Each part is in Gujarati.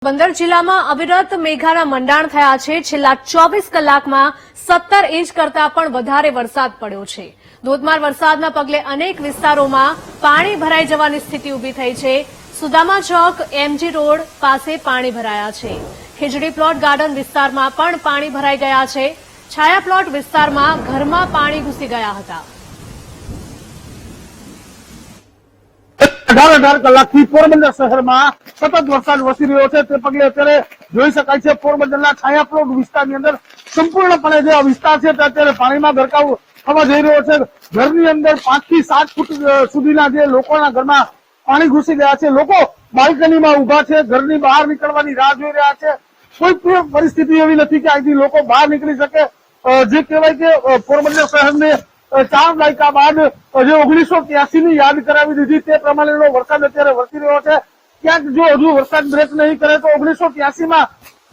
પોરબંદર જિલ્લામાં અવિરત મેઘાના મંડાણ થયા છે। છેલ્લા 24 કલાકમાં 17 ઇંચ કરતા પણ વધારે વરસાદ પડ્યો છે। ધોધમાર વરસાદના પગલે અનેક વિસ્તારોમાં પાણી ભરાઈ જવાની સ્થિતિ ઉભી થઈ છે। સુદામા ચોક એમજી રોડ પાસે પાણી ભરાયા છે। ખીજડી પ્લોટ ગાર્ડન વિસ્તારમાં પણ પાણી ભરાઈ ગયા છે। છાયા પ્લોટ વિસ્તારમાં ઘરમાં પાણી ઘૂસી ગયા હતા। 18 કલાકથી પોરબંદર શહેરમાં સતત વરસાદ વરસી રહ્યો છે। તે પગલે અત્યારે જોઈ શકાય છે પોરબંદરના છાયા પ્લોટ વિસ્તારની અંદર સંપૂર્ણપણે જે વિસ્તાર છે તે અત્યારે પાણીમાં ગરકાવ થવા જઈ રહ્યો છે। ઘરની અંદર 5 થી 7 ફૂટ સુધીના જે લોકોના ઘરમાં પાણી ઘૂસી ગયા છે। લોકો બાલ્કનીમાં ઉભા છે, ઘરની બહાર નીકળવાની રાહ જોઈ રહ્યા છે। કોઈ પરિસ્થિતિ એવી નથી કે અહીંથી લોકો બહાર નીકળી શકે। જે કહેવાય કે પોરબંદર શહેરને 4 દાયકા બાદ જે 1983 ની યાદ કરાવી દીધી તે પ્રમાણેનો વરસાદ અત્યારે વરસી રહ્યો છે। ક્યાંક જો હજુ વરસાદ બ્રેક નહીં કરે તો 1983 માં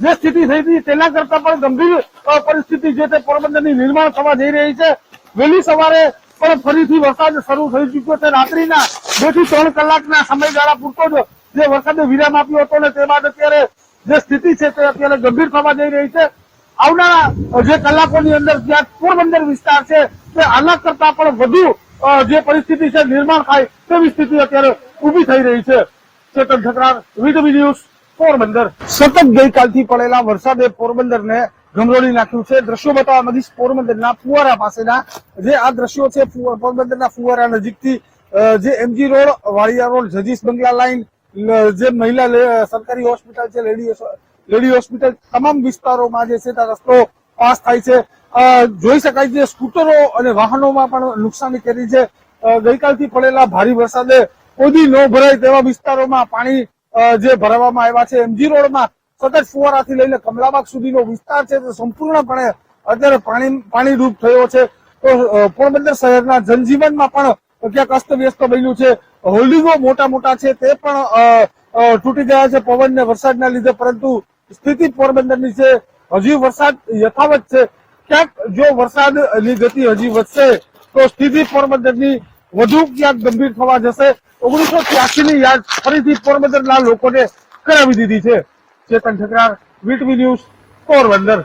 જે સ્થિતિ થઈ હતી તેના કરતા પણ ગંભીર પરિસ્થિતિ જે તે પોરબંદરની નિર્માણ થવા જઈ રહી છે। વહેલી સવારે પણ ફરીથી વરસાદ શરૂ થઈ ચુક્યો છે। રાત્રિના 2 થી 3 કલાકના સમયગાળા પૂરતો જ જે વરસાદે વિરામ આપ્યો હતો ને તે બાદ અત્યારે જે સ્થિતિ છે તે અત્યારે ગંભીર થવા જઈ રહી છે। આવનારા જે કલાકોની અંદર જ્યાં પોરબંદર વિસ્તાર છે તે આના કરતા પણ વધુ જે પરિસ્થિતિ છે નિર્માણ થાય તેવી સ્થિતિ અત્યારે ઉભી થઈ રહી છે। ચેતન ઠકરાર, વીટીવી ન્યૂઝ, પોરબંદર। સતત ગઈકાલથી પડેલા વરસાદે પોરબંદરને ગમરોળી નાખ્યું છે। દ્રશ્યો બતાવવા માંગીશ પોરબંદરના ફુવારા પાસેના। જે આ દ્રશ્યો છે પોરબંદરના ફુવારા નજીકથી જે એમજી રોડ, વાળિયા રોડ, જજીસ બંગલા લાઈન, જે મહિલા સરકારી હોસ્પિટલ છે, લેડી હોસ્પિટલ, તમામ વિસ્તારોમાં જે છે તે રસ્તો પાસ થાય છે। જોઈ શકાય છે સ્કૂટરો અને વાહનોમાં પણ નુકસાની કરી છે। ગઈકાલથી પડેલા ભારે વરસાદે ઓદી ન ભરાય તેવા વિસ્તારોમાં પાણી જે ભરાવામાં આવ્યા છે। એમજી રોડમાં સતત ફુવારાથી લઈને કમલાબાગ સુધીનો વિસ્તાર છે તે સંપૂર્ણપણે અત્યારે પાણીડૂબ થયો છે। તો પોરબંદર શહેરના જનજીવનમાં પણ ક્યાંક અસ્તવ્યસ્ત બન્યું છે। હોલ્ડિંગો મોટા છે તે પણ તૂટી ગયા છે પવન ને વરસાદના લીધે, પરંતુ સ્થિતિ પોરબંદરની છે હજી વરસાદ યથાવત છે। ક્યાંક જો વરસાદની ગતિ હજી વધશે તો સ્થિતિ પોરબંદરની વધુ ક્યાંક ગંભીર થવા જશે। 1983 ની યાદ ફરીથી પોરબંદરના લોકોને કરાવી દીધી છે। ચેતન ઠકરાર, વીટીવી ન્યૂઝ, પોરબંદર।